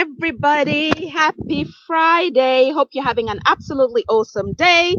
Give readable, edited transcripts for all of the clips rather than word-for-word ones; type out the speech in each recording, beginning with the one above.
everybody. Happy Friday. Hope you're having an absolutely awesome day.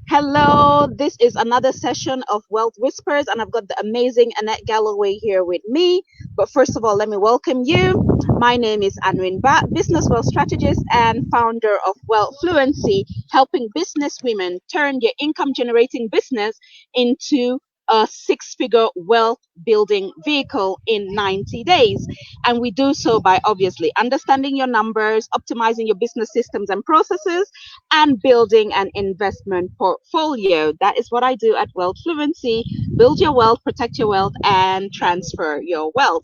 Hello, this is another session of Wealth Whispers, and I've got the amazing Annette Galloway here with me. But first of all, let me welcome you. My name is Anwin Mbah, Business Wealth Strategist and founder of Wealthfluency, helping business women turn their income generating business into a six-figure wealth building vehicle in 90 days. And we do so by obviously understanding your numbers, optimizing your business systems and processes, and building an investment portfolio. That is what I do at Wealthfluency. Build your wealth, protect your wealth, and transfer your wealth.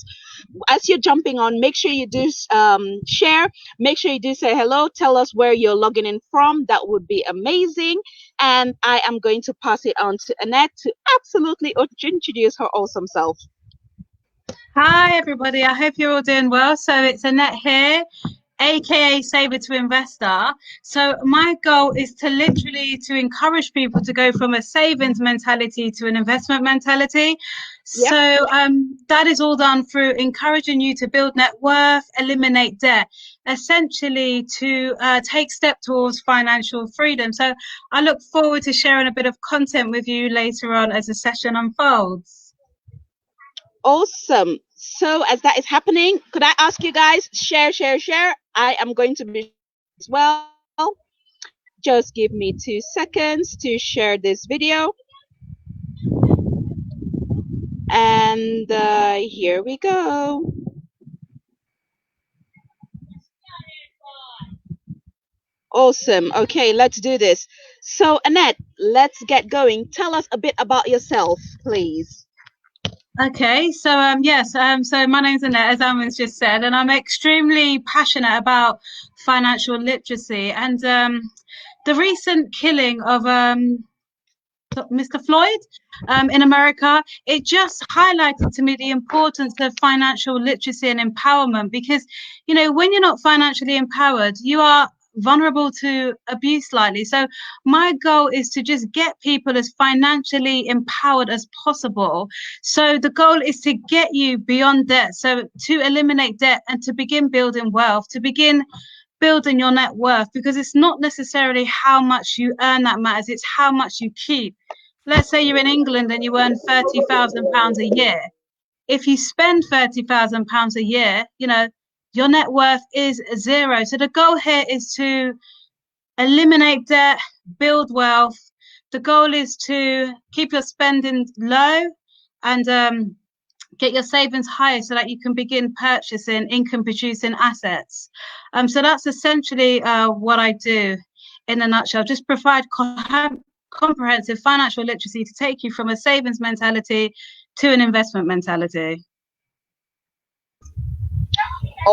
As you're jumping on, make sure you do share. Make sure you do say hello. Tell us where you're logging in from. That would be amazing. And I am going to pass it on to Annette to absolutely introduce her awesome self. Hi everybody, I hope you're all doing well. So it's Annette here, aka Saver to Investor. So my goal is to literally encourage people to go from a savings mentality to an investment mentality. Yep. So that is all done through encouraging you to build net worth, eliminate debt, essentially to take step towards financial freedom. So I look forward to sharing a bit of content with you later on as the session unfolds. Awesome. So as that is happening, could I ask you guys, share. I am going to be as well. Just give me 2 seconds to share this video. And here we go. Awesome. Okay, let's do this. So Annette, let's get going. Tell us a bit about yourself, please. Okay, so so my name's Annette, as Anwin's just said, and I'm extremely passionate about financial literacy. And the recent killing of Mr. Floyd in America, it just highlighted to me the importance of financial literacy and empowerment. Because, you know, when you're not financially empowered, you are vulnerable to abuse slightly. So my goal is to just get people as financially empowered as possible. So the goal is to get you beyond debt, so to eliminate debt and to begin building wealth, to begin building your net worth, because it's not necessarily how much you earn that matters, it's how much you keep. Let's say you're in England and you earn £30,000 a year. If you spend £30,000 a year, you know, your net worth is zero. So the goal here is to eliminate debt, build wealth. The goal is to keep your spending low and get your savings higher so that you can begin purchasing income producing assets. So that's essentially what I do in a nutshell. Just provide comprehensive financial literacy to take you from a savings mentality to an investment mentality.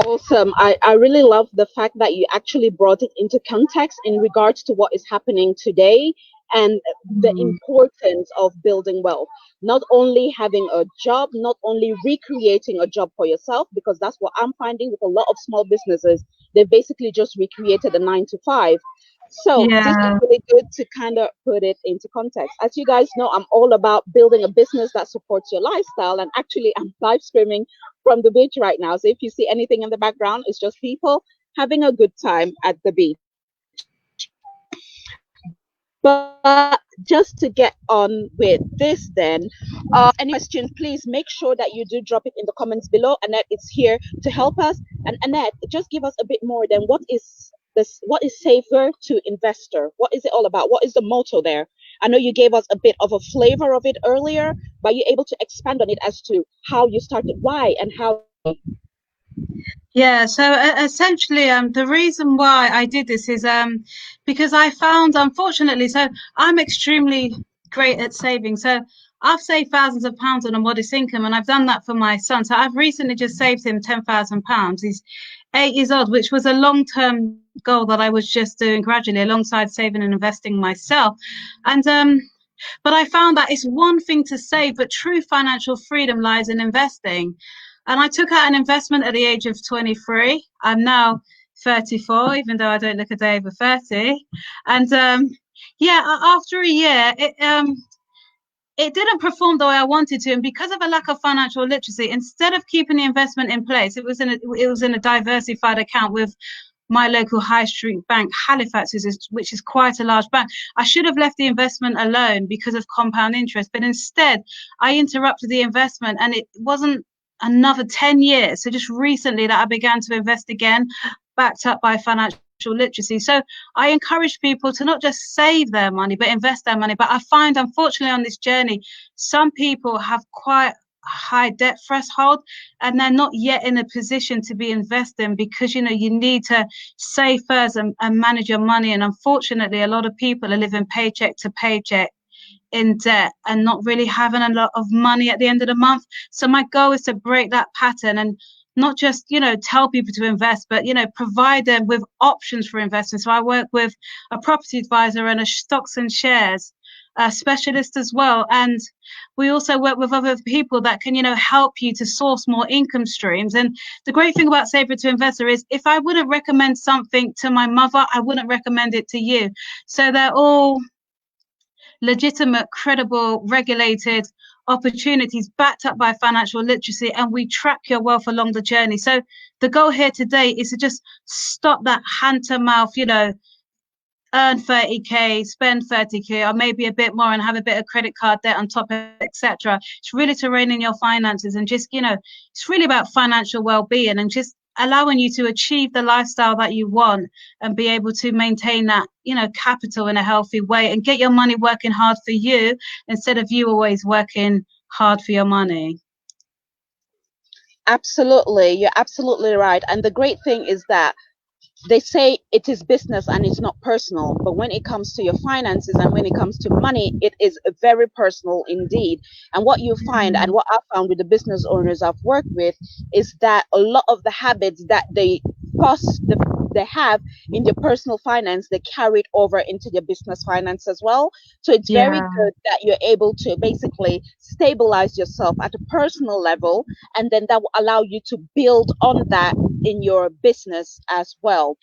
Awesome. I really love the fact that you actually brought it into context in regards to what is happening today and the importance of building wealth. Not only having a job, not only recreating a job for yourself, because that's what I'm finding with a lot of small businesses. They basically just recreated a 9-to-5. So this is really good to kind of put it into context. As you guys know, I'm all about building a business that supports your lifestyle. And actually, I'm live streaming from the beach right now. So if you see anything in the background, it's just people having a good time at the beach. But just to get on with this then, any questions, please make sure that you do drop it in the comments below. Annette is here to help us. And Annette, just give us a bit more than what is saver to investor? What is it all about? What is the motto there? I know you gave us a bit of a flavor of it earlier, but are you able to expand on it as to how you started, why, and how? Yeah, so essentially, the reason why I did this is because I found, unfortunately, so I'm extremely great at saving. So I've saved thousands of pounds on a modest income, and I've done that for my son. So I've recently just saved him £10,000. He's 8 years old, which was a long-term goal that I was just doing gradually alongside saving and investing myself. And but I found that it's one thing to save, but true financial freedom lies in investing. And I took out an investment at the age of 23. I'm now 34, even though I don't look a day over 30. And after a year, it didn't perform the way I wanted to. And because of a lack of financial literacy, instead of keeping the investment in place, it was in a diversified account with my local high street bank, Halifax, which is quite a large bank. I should have left the investment alone because of compound interest, but instead I interrupted the investment, and it wasn't another 10 years. So just recently that I began to invest again, backed up by financial literacy. So I encourage people to not just save their money, but invest their money. But I find, unfortunately, on this journey, some people have quite high debt threshold, and they're not yet in a position to be investing, because you need to save first and manage your money. And unfortunately, a lot of people are living paycheck to paycheck in debt and not really having a lot of money at the end of the month. So my goal is to break that pattern and not just, tell people to invest, but, provide them with options for investing. So I work with a property advisor and a stocks and shares specialist as well. And we also work with other people that can, help you to source more income streams. And the great thing about Saver to Investor is, if I wouldn't recommend something to my mother, I wouldn't recommend it to you. So they're all legitimate, credible, regulated opportunities backed up by financial literacy, and we track your wealth along the journey. So the goal here today is to just stop that hand to mouth, earn 30k, spend 30k, or maybe a bit more, and have a bit of credit card debt on top, etc. It's really to rein in your finances, and just, it's really about financial well-being, and just allowing you to achieve the lifestyle that you want and be able to maintain that, capital in a healthy way, and get your money working hard for you instead of you always working hard for your money. Absolutely. You're absolutely right. And the great thing is that they say it is business and it's not personal, but when it comes to your finances and when it comes to money, it is very personal indeed. And what you find, and what I found with the business owners I've worked with, is that a lot of the habits that they have in their personal finance, they carry it over into their business finance as well. So it's very Yeah. good that you're able to basically stabilize yourself at a personal level, and then that will allow you to build on that in your business as well.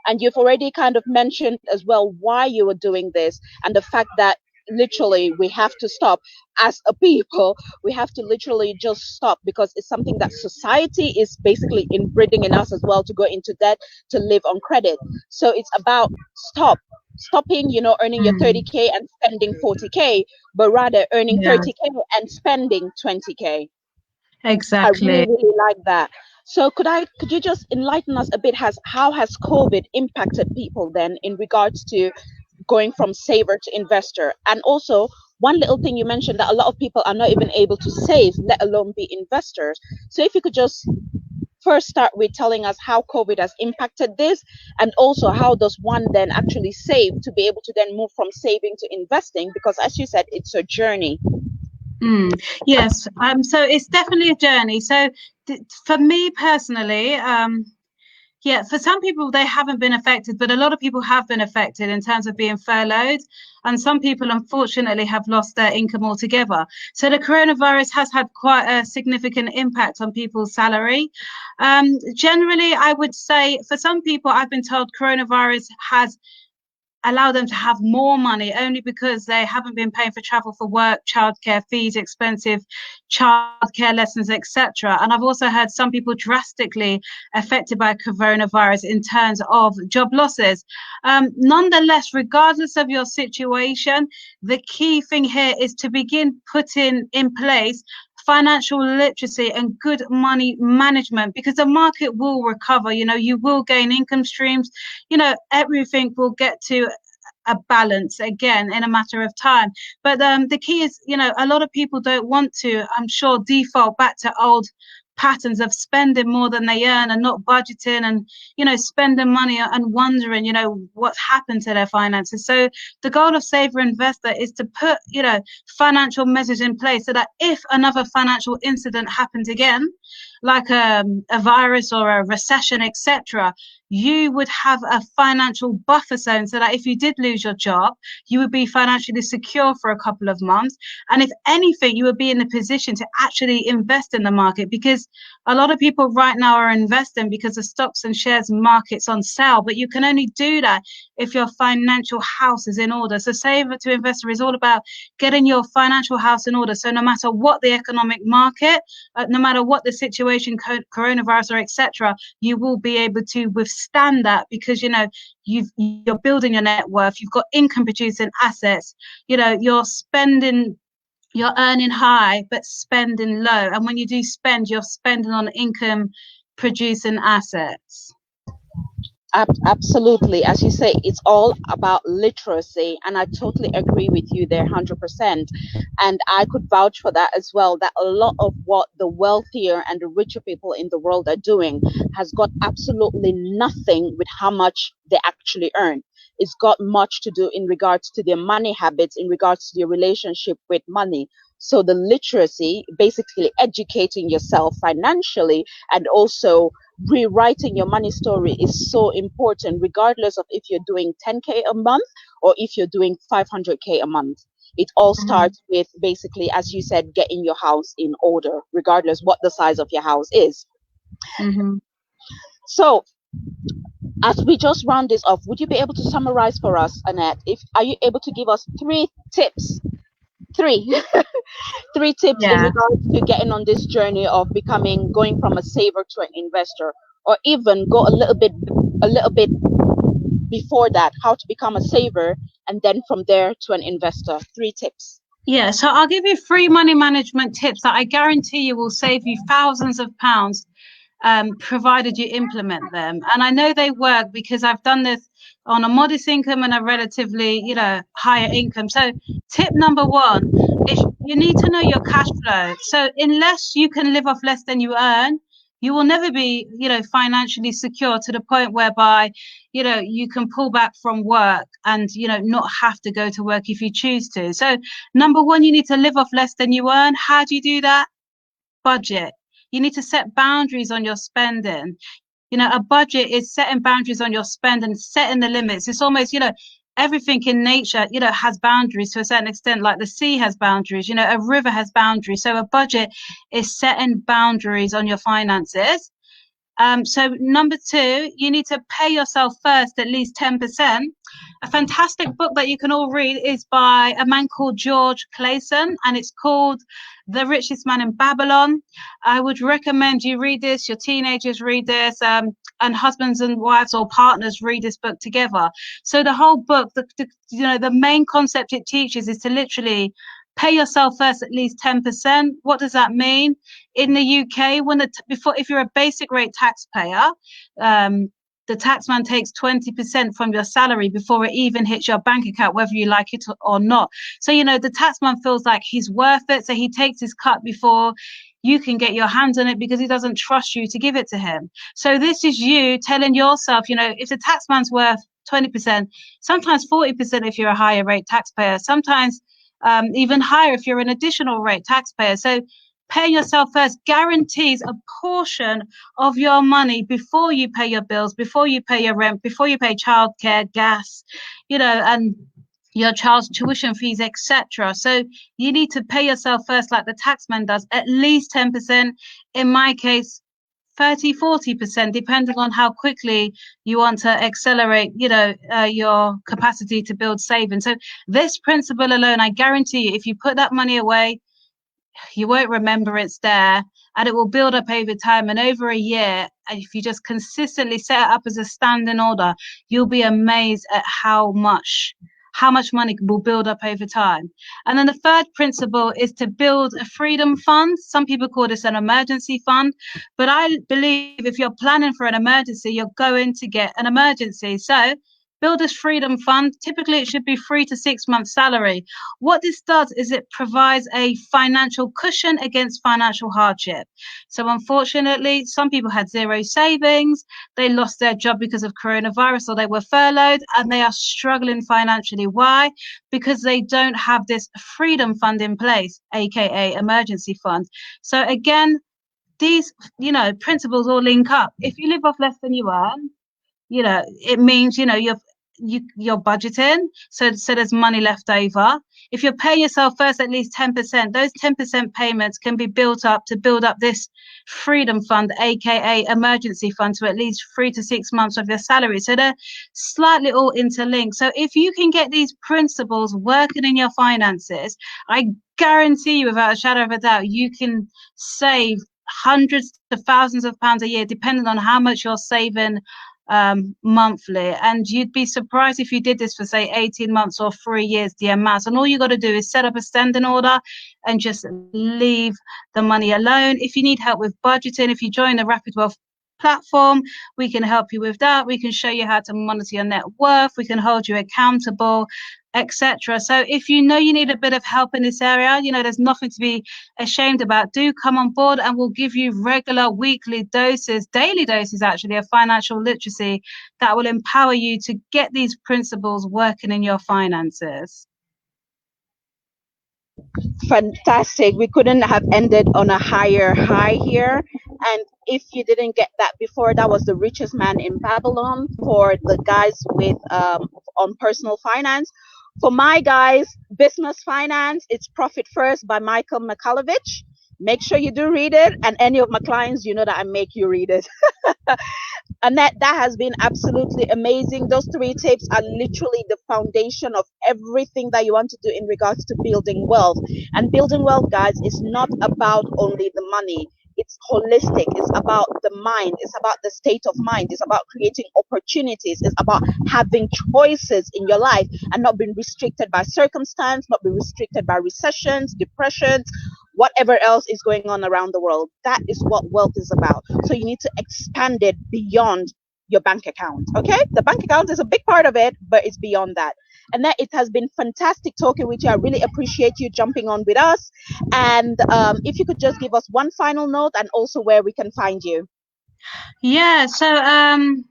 And you've already kind of mentioned as well why you were doing this, and the fact that literally we have to stop as a people. We have to literally just stop, because it's something that society is basically inbreeding in us as well, to go into debt, to live on credit. So it's about stopping, earning your Mm. 30k and spending 40k, but rather earning Yeah, 30k and spending 20k. I really, exactly. really like that. So could you just enlighten us a bit, how has COVID impacted people then in regards to going from saver to investor? And also, one little thing you mentioned, that a lot of people are not even able to save, let alone be investors. So if you could just first start with telling us how COVID has impacted this, and also how does one then actually save to be able to then move from saving to investing, because as you said, it's a journey. Yes. So it's definitely a journey. So for me personally, yeah, for some people they haven't been affected, but a lot of people have been affected in terms of being furloughed, and some people unfortunately have lost their income altogether. So the coronavirus has had quite a significant impact on people's salary. Generally, I would say for some people, I've been told coronavirus has allow them to have more money, only because they haven't been paying for travel for work, childcare fees, expensive childcare lessons, etc. And I've also heard some people drastically affected by coronavirus in terms of job losses. Nonetheless, regardless of your situation, the key thing here is to begin putting in place financial literacy and good money management, because the market will recover. You will gain income streams, everything will get to a balance again in a matter of time. But the key is, a lot of people don't want to, I'm sure, default back to old patterns of spending more than they earn and not budgeting, and spending money and wondering what's happened to their finances. So the goal of Saver Investor is to put financial measures in place, so that if another financial incident happens again, like a virus or a recession, etc., you would have a financial buffer zone so that if you did lose your job, you would be financially secure for a couple of months. And if anything, you would be in the position to actually invest in the market, because a lot of people right now are investing because the stocks and shares market's on sale, but you can only do that if your financial house is in order. So Saver to Investor is all about getting your financial house in order. So no matter what the economic market, no matter what the situation, coronavirus or etc., you will be able to withstand that, because you're building your net worth, you've got income producing assets, you're earning high but spending low, and when you do spend, you're spending on income producing assets. Absolutely. As you say, it's all about literacy. And I totally agree with you there, 100%. And I could vouch for that as well, that a lot of what the wealthier and the richer people in the world are doing has got absolutely nothing with how much they actually earn. It's got much to do in regards to their money habits, in regards to their relationship with money. So the literacy, basically educating yourself financially, and also rewriting your money story, is so important, regardless of if you're doing 10K a month or if you're doing 500K a month. It all Mhm. starts with, basically, as you said, getting your house in order, regardless what the size of your house is. Mhm. So as we just round this off, would you be able to summarize for us, Annette? If Are you able to give us three tips, three three tips in Yeah. regards to getting on this journey of going from a saver to an investor, or even go a little bit before that, how to become a saver and then from there to an investor? Three tips. Yeah, so I'll give you 3 money management tips that I guarantee you will save you thousands of pounds, provided you implement them. And I know they work because I've done this on a modest income and a relatively, higher income. So tip number one is you need to know your cash flow. So unless you can live off less than you earn, you will never be, financially secure to the point whereby, you can pull back from work and, not have to go to work if you choose to. So number one, you need to live off less than you earn. How do you do that? Budget. You need to set boundaries on your spending. A budget is setting boundaries on your spend and setting the limits. It's almost, everything in nature, has boundaries to a certain extent, like the sea has boundaries, a river has boundaries. So a budget is setting boundaries on your finances. So number two, you need to pay yourself first at least 10%. A fantastic book that you can all read is by a man called George Clayson, and it's called The Richest Man in Babylon. I would recommend you read this, your teenagers read this, and husbands and wives or partners read this book together. So the whole book, the main concept it teaches is to literally pay yourself first at least 10%. What does that mean? In the UK, if you're a basic rate taxpayer, the taxman takes 20% from your salary before it even hits your bank account, whether you like it or not. So, the taxman feels like he's worth it. So he takes his cut before you can get your hands on it, because he doesn't trust you to give it to him. So this is you telling yourself, if the taxman's worth 20%, sometimes 40% if you're a higher rate taxpayer, sometimes even higher if you're an additional rate taxpayer. So paying yourself first guarantees a portion of your money before you pay your bills, before you pay your rent, before you pay childcare, gas, and your child's tuition fees, etc. So you need to pay yourself first, like the taxman does, at least 10%. In my case, 30-40%, depending on how quickly you want to accelerate, your capacity to build savings. So this principle alone, I guarantee you, if you put that money away, you won't remember it's there, and it will build up over time. And over a year, if you just consistently set it up as a standing order, you'll be amazed at how much money will build up over time. And then the third principle is to build a freedom fund. Some people call this an emergency fund, but I believe if you're planning for an emergency, you're going to get an emergency. So build this freedom fund. Typically, it should be 3 to 6 months salary. What this does is it provides a financial cushion against financial hardship. So unfortunately, some people had zero savings, they lost their job because of coronavirus, or they were furloughed, and they are struggling financially. Why? Because they don't have this freedom fund in place, aka emergency fund. So again, these, principles all link up. If you live off less than you earn, it means, you're budgeting, so there's money left over. If you pay yourself first at least 10%, those 10% payments can be built up to build up this freedom fund, aka emergency fund, to at least 3 to 6 months of your salary. So they're slightly all interlinked. So if you can get these principles working in your finances, I guarantee you without a shadow of a doubt, you can save hundreds to thousands of pounds a year, depending on how much you're saving monthly. And you'd be surprised if you did this for, say, 18 months or 3 years, the amounts. And all you got to do is set up a standing order and just leave the money alone. If you need help with budgeting, if you join the Rapid Wealth platform, we can help you with that. We can show you how to monitor your net worth. We can hold you accountable, etc. So if you know you need a bit of help in this area, there's nothing to be ashamed about. Do come on board, and we'll give you regular weekly doses, daily doses actually, of financial literacy that will empower you to get these principles working in your finances. Fantastic. We couldn't have ended on a higher high here. And if you didn't get that before, that was The Richest Man in Babylon for the guys with on personal finance. For my guys, business finance, it's Profit First by Michael Michalowicz. Make sure you do read it. And any of my clients, you know that I make you read it. Annette, that has been absolutely amazing. Those 3 tips are literally the foundation of everything that you want to do in regards to building wealth. And building wealth, guys, is not about only the money. It's holistic. It's about the mind. It's about the state of mind. It's about creating opportunities. It's about having choices in your life and not being restricted by circumstance, not being restricted by recessions, depressions, whatever else is going on around the world. That is what wealth is about. So you need to expand it beyond your bank account. Okay, the bank account is a big part of it, but it's beyond that. And that, it has been fantastic talking with you. I really appreciate you jumping on with us. And if you could just give us one final note and also where we can find you. Yeah, so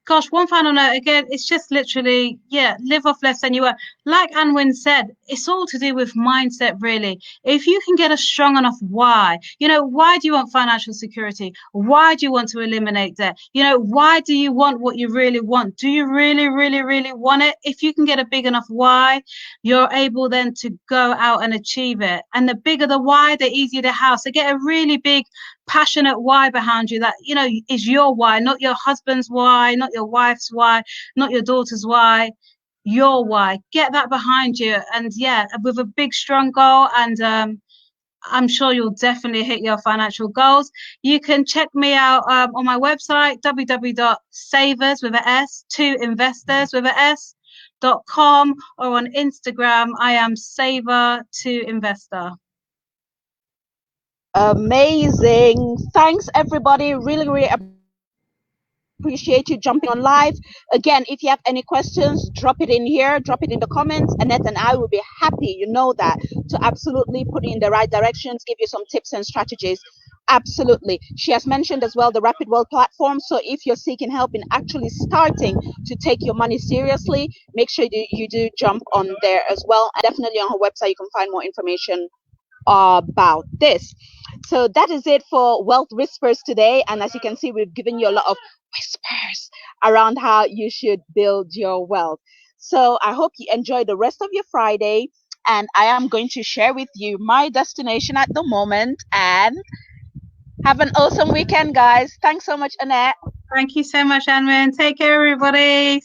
gosh, one final note again, it's just literally, live off less than you earn. Like Anwin said, it's all to do with mindset, really. If you can get a strong enough why, why do you want financial security? Why do you want to eliminate debt? Why do you want what you really want? Do you really, really, really want it? If you can get a big enough why, you're able then to go out and achieve it. And the bigger the why, the easier the how. So get a really big passionate why behind you that is your why, not your husband's why, not your wife's why, not your daughter's why, your why. Get that behind you, and with a big strong goal, and I'm sure you'll definitely hit your financial goals. You can check me out on my website, www.savers with a S to investors with a S.com, or on Instagram I am saver to investor. Amazing. Thanks, everybody. Really, really appreciate you jumping on live. Again, if you have any questions, drop it in here, drop it in the comments. Annette and I will be happy, to absolutely put you in the right directions, give you some tips and strategies. Absolutely. She has mentioned as well the Rapid Wealth platform. So if you're seeking help in actually starting to take your money seriously, make sure you do jump on there as well. And definitely on her website, you can find more information about this. So that is it for Wealth Whispers today. And as you can see, we've given you a lot of whispers around how you should build your wealth. So I hope you enjoy the rest of your Friday. And I am going to share with you my destination at the moment. And have an awesome weekend, guys. Thanks so much, Annette. Thank you so much, Anwin. Take care, everybody.